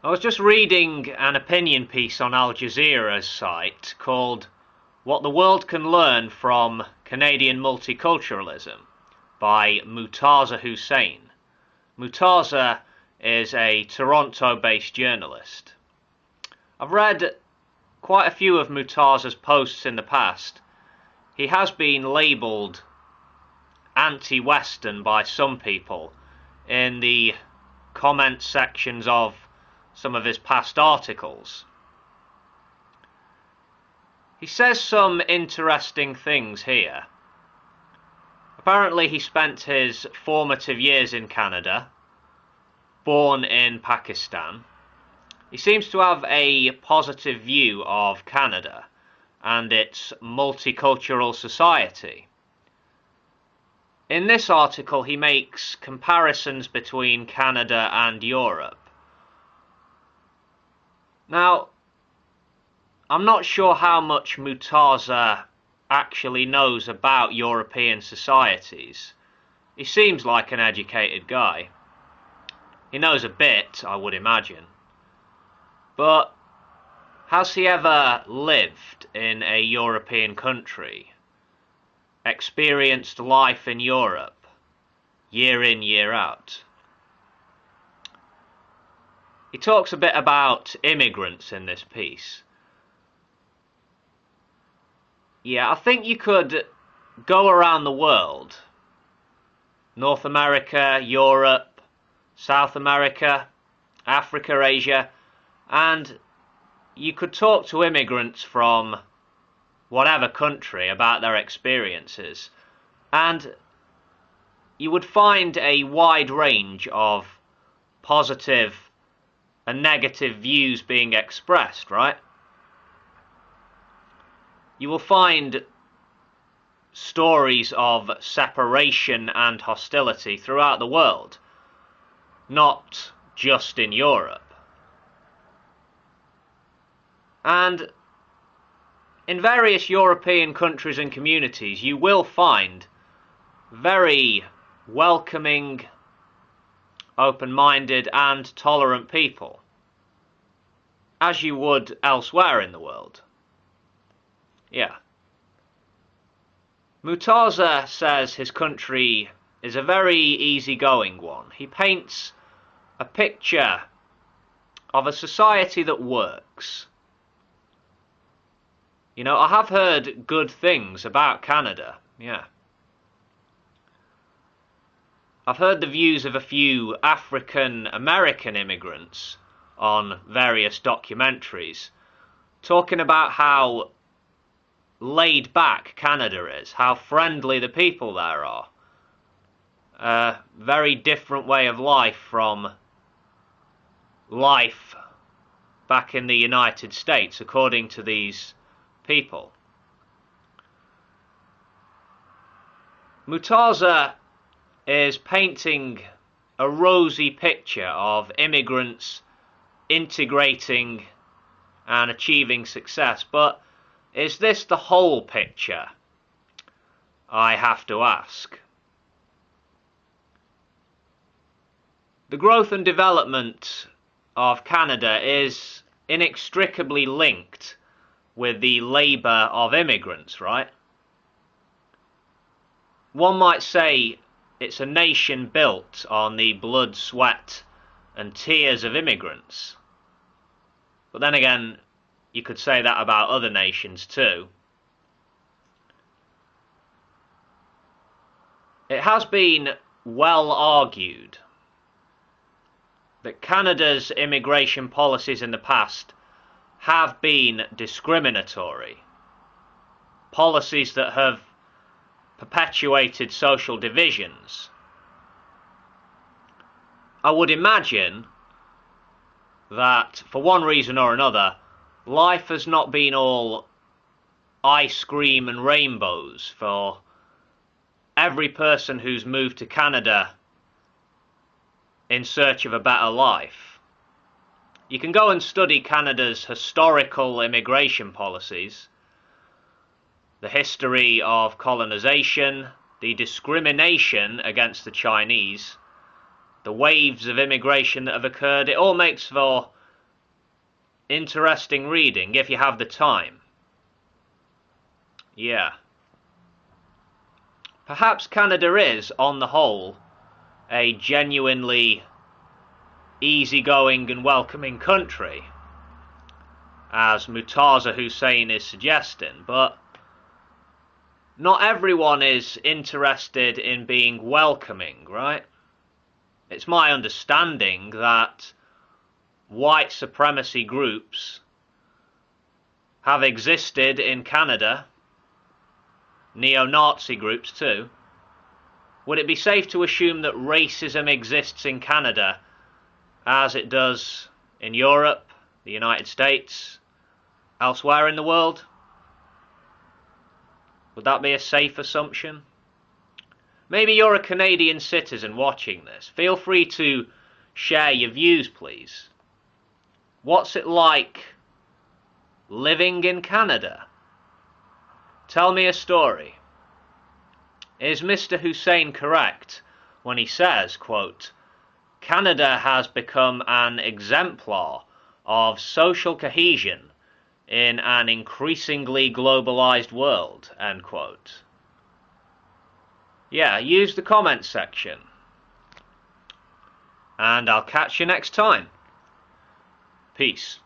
I was just reading an opinion piece on Al Jazeera's site called What the World Can Learn from Canadian Multiculturalism by Murtaza Hussain. Murtaza is a Toronto-based journalist. I've read quite a few of Murtaza's posts in the past. He has been labelled anti-Western by some people in the comment sections of some of his past articles. He says some interesting things here. Apparently he spent his formative years in Canada, born in Pakistan. He seems to have a positive view of Canada and its multicultural society. In this article he makes comparisons between Canada and Europe. Now, I'm not sure how much Murtaza actually knows about European societies. He seems like an educated guy. He knows a bit, I would imagine. But has he ever lived in a European country? Experienced life in Europe, year in, year out? He talks a bit about immigrants in this piece. Yeah, I think you could go around the world, North America, Europe, South America, Africa, Asia, and you could talk to immigrants from whatever country about their experiences, and you would find a wide range of positive and negative views being expressed, right? You will find stories of separation and hostility throughout the world, not just in Europe. And in various European countries and communities, you will find very welcoming, open-minded and tolerant people, as you would elsewhere in the world. Yeah. Murtaza says his country is a very easygoing one. He paints a picture of a society that works. You know, I have heard good things about Canada, yeah. I've heard the views of a few African American immigrants on various documentaries, talking about how laid back Canada is, how friendly the people there are. A very different way of life from life back in the United States, according to these people. Murtaza is painting a rosy picture of immigrants integrating and achieving success, but is this the whole picture? I have to ask. The growth and development of Canada is inextricably linked with the labour of immigrants, right? One might say it's a nation built on the blood, sweat and tears of immigrants. But then again, you could say that about other nations too. It has been well argued that Canada's immigration policies in the past have been discriminatory. Policies that have perpetuated social divisions. I would imagine that, for one reason or another, life has not been all ice cream and rainbows for every person who's moved to Canada in search of a better life. You can go and study Canada's historical immigration policies, the history of colonization, the discrimination against the Chinese, the waves of immigration that have occurred. It all makes for interesting reading if you have the time. Yeah. Perhaps Canada is, on the whole, a genuinely easygoing and welcoming country, as Murtaza Hussain is suggesting, but not everyone is interested in being welcoming, right? It's my understanding that white supremacy groups have existed in Canada, neo-Nazi groups too. Would it be safe to assume that racism exists in Canada as it does in Europe, the United States, elsewhere in the world? Would that be a safe assumption? Maybe you're a Canadian citizen watching this. Feel free to share your views, please. What's it like living in Canada? Tell me a story. Is Mr. Hussain correct when he says, quote, Canada has become an exemplar of social cohesion in an increasingly globalized world, end quote? Yeah, use the comments section. And I'll catch you next time. Peace.